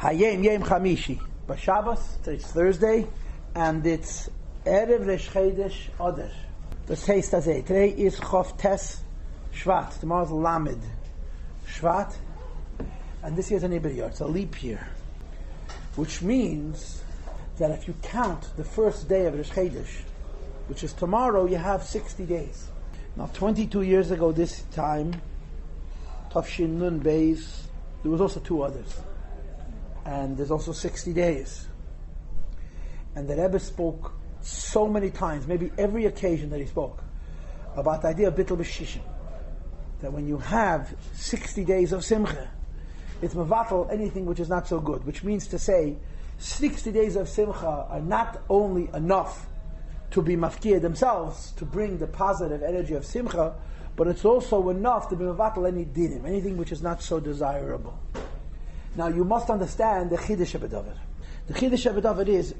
Hayem Yom Chamishi. B'Shabbos, it's Thursday, and it's Erev Rosh Chodesh Adar. Das heißt das today is Chof Tes Shvat. Tomorrow's Lamed Shvat, and this year's an Iber year. It's a leap year, which means that if you count the first day of Rosh Chodesh, which is tomorrow, you have 60 days. Now, 22 years ago this time, Tafshin Nun Beis, there was also two others. And there's also 60 days. And the Rebbe spoke so many times, maybe every occasion that he spoke, about the idea of Bittul BiShishim. That when you have 60 days of simcha, it's mevatel anything which is not so good. Which means to say, 60 days of simcha are not only enough to be mafkir themselves, to bring the positive energy of simcha, but it's also enough to be mevatel any dinim, anything which is not so desirable. Now you must understand the Chiddush Davar. The Chiddush Davar is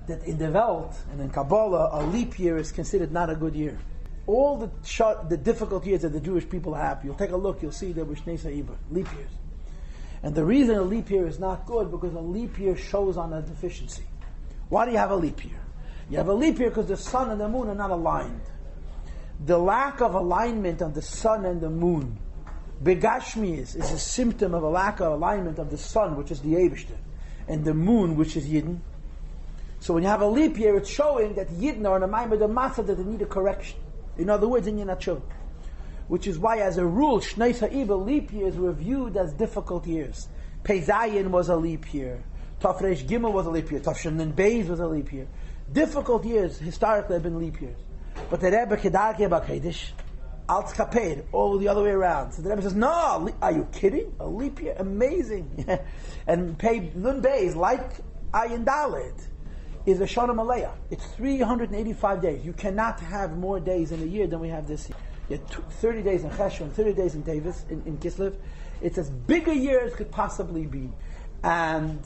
that in the Welt and in Kabbalah, a leap year is considered not a good year. All the difficult years that the Jewish people have, you'll take a look, you'll see there were Shnei Sa'iba, leap years. And the reason a leap year is not good, because a leap year shows on a deficiency. Why do you have a leap year? You have a leap year because the sun and the moon are not aligned. The lack of alignment of the sun and the moon, Begashmias, is a symptom of a lack of alignment of the sun, which is the Eibishter, and the moon, which is Yidden. So when you have a leap year, it's showing that Yidden are in a mind of the matzah that they need a correction. In other words, you're not sure. Which is why, as a rule, Shnei Sa'iba leap years were viewed as difficult years. Pei Zayin was a leap year. Taf Reish Gimel was a leap year. Taf Shin Nun Beis was a leap year. Difficult years historically have been leap years. But the Rebbe Kedarke B'Chodesh, Alt Kaper, all the other way around. So the Rebbe says, no, are you kidding? A leap year? Amazing. And Pei Nun Beis, like Ayin Dalet, is a Shana Malaya. It's 385 days. You cannot have more days in a year than we have this year. You have 30 days in Cheshvan, 30 days in Tevis, in Kislev. It's as big a year as could possibly be. And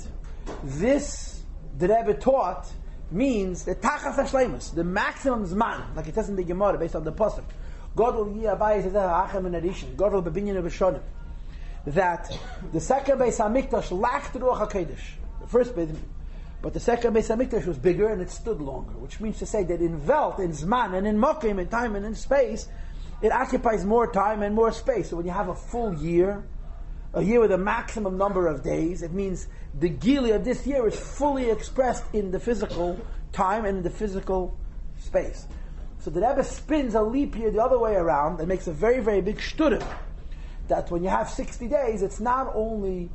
this, the Rebbe taught, means the Tachas HaShleimus, the maximum Zman, like it says in the Gemara, based on the Pasuk, Godel Yiyabai Zedeh Ha'achem and Arishin, Godel Bebinyan V'Shonim, that the second Beis HaMikdash lacked Ruach HaKodesh, the first Beis, but the second Beis HaMikdash was bigger and it stood longer, which means to say that in Welt, in Zman, and in Mokim, in time and in space, it occupies more time and more space. So when you have a full year, a year with a maximum number of days, it means the Gili of this year is fully expressed in the physical time and in the physical space. So the Rebbe spins a leap year the other way around and makes a very, very big shturim, that when you have 60 days, it's not only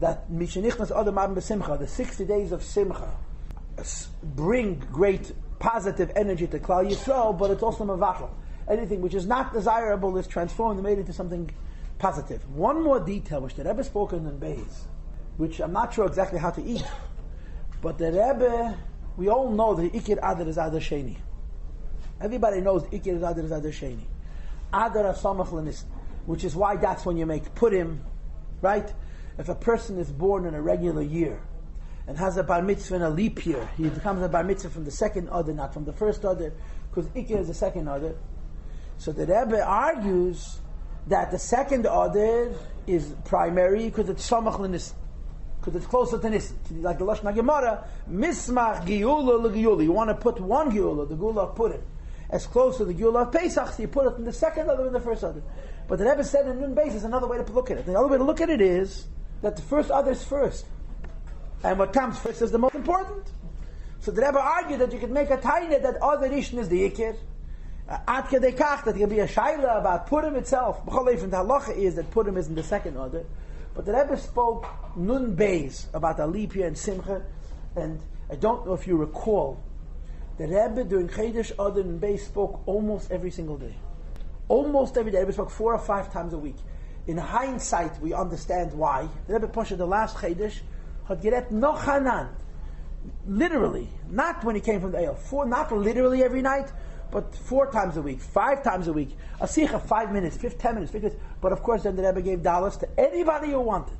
that Mishenichnas Adam Abim B'Simcha, the 60 days of Simcha, bring great positive energy to Klal Yisrael, but it's also Mavatal. Anything which is not desirable is transformed and made into something positive. One more detail which the Rebbe spoke in Beis, which I'm not sure exactly how to eat, but the Rebbe, we all know that Ikir Adar is Adar Sheni. Everybody knows Ikir is Adar Sheni. Adar Asamach Lenis, which is why that's when you make Purim, right? If a person is born in a regular year and has a bar mitzvah in a leap year, he becomes a bar mitzvah from the second Adar, not from the first Adar, because Ikir is the second Adar. So the Rebbe argues that the second Adar is primary because it's Samach Lenis, because it's closer to Nisan. Like the Lashon HaGemara, Mismach Geula LeGeula. You want to put one Geula, the Geula of Purim, as close to the Geula of Pesach, so you put it in the second Adar and the first Adar. But the Rebbe said in Nun Beis is another way to look at it. The other way to look at it is that the first Adar is first, and what comes first is the most important. So the Rebbe argued that you could make a tiny that Adar Rishon is the Ikir. Ad Kedei Kach, that there can be a shaila about Purim itself. B'chol the halacha is that Purim is in the second order. But the Rebbe spoke Nun Beis about a leap year and Simcha, and I don't know if you recall, the Rebbe during Chodesh Adar and Beis spoke almost every single day. Almost every day. The Rebbe spoke 4 or 5 times a week. In hindsight, we understand why. The Rebbe Pasha, the last Chodesh, had geret no chanan. Literally, not when he came from the Eil. Not literally every night, but 4 times a week, 5 times a week, a sikha 5 minutes, 10 minutes, 15 minutes. But of course, then the Rebbe gave dollars to anybody who wanted.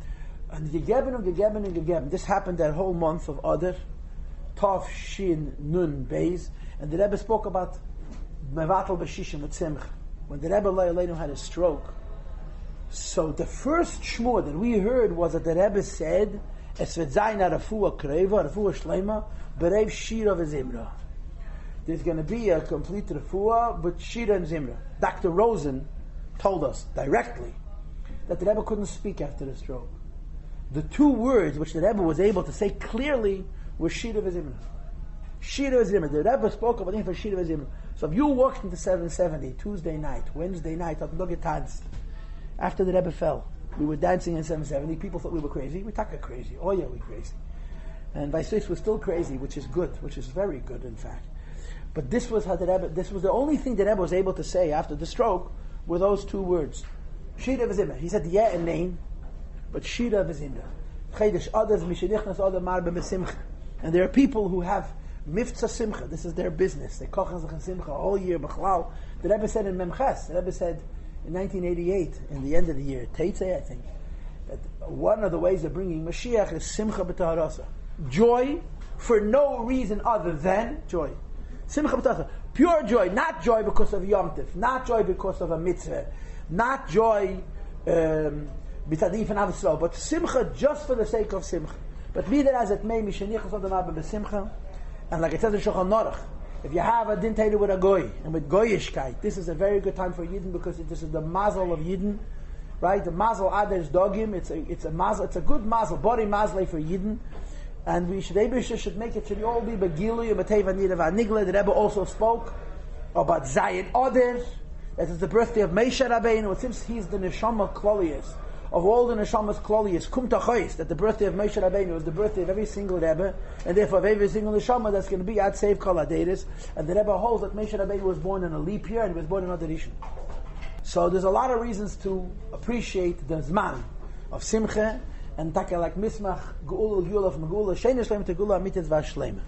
And gegeben. This happened that whole month of Adar, Tov Shin Nun Beis, and the Rebbe spoke about Bittul BiShishim with simcha. When the Rebbe Leinu had a stroke, so the first shmur that we heard was that the Rebbe said Es wird sein a refuah kreva, a refuah shleima, berev shira v'zimra. There's going to be a complete refuah, but shira and zimra. Dr. Rosen told us directly that the Rebbe couldn't speak after the stroke. The two words which the Rebbe was able to say clearly were shira v'zimra. Shira v'zimra. The Rebbe spoke about him for shira v'zimra. So if you walked into 770, Tuesday night, Wednesday night, after the Rebbe fell, we were dancing in 770. People thought we were crazy. We taka crazy. Oh yeah, we crazy. And by six we're still crazy, which is good, which is very good, in fact. But this was how the Rebbe. This was the only thing the Rebbe was able to say after the stroke were those two words, Shira v'zimra. He said yeah and name, but Shira v'zimra. Chedesh Adars mishenichnas adam marbe b'simcha. And there are people who have miftzah simcha. This is their business. They kochen sich in simcha all year. B'chlal. The Rebbe said in Memches. The Rebbe said in 1988, in the end of the year, Teitzei, I think, that one of the ways of bringing Mashiach is simcha b'taharasa. Joy for no reason other than joy. Simcha b'taharasa. Pure joy, not joy because of Yom Tif, not joy because of a mitzvah, not joy b'tadif and avslo, but simcha just for the sake of simcha. But be that as it may, mishenichas adam abba b'simcha, and like it says in Shulchan Aruch, if you have a din Torah with a goy and with goyishkeit, this is a very good time for Yidden because this is the mazel of Yidden, right? The mazel Adars dogim. It's a mazel. It's a good mazel, body mazel for Yidden, and we should make it. Should all be begilu b'teva nirav anigla. The Rebbe also spoke about Zayin Adar. That is the birthday of Moshe Rabbeinu. Since he's the neshama klolius of all the neshamas klolius, kum tachos, that the birthday of Moshe Rabbeinu is the birthday of every single Rebbe, and therefore of every single neshama that's going to be at Save Kol Adars. And the Rebbe holds that Moshe Rabbeinu was born in a leap year and he was born in Adar Rishon. So there's a lot of reasons to appreciate the Zman of Simcha and taka like Mismach Geula Geula of Megula Shein Shleim Tegula Amitzvah Shleima.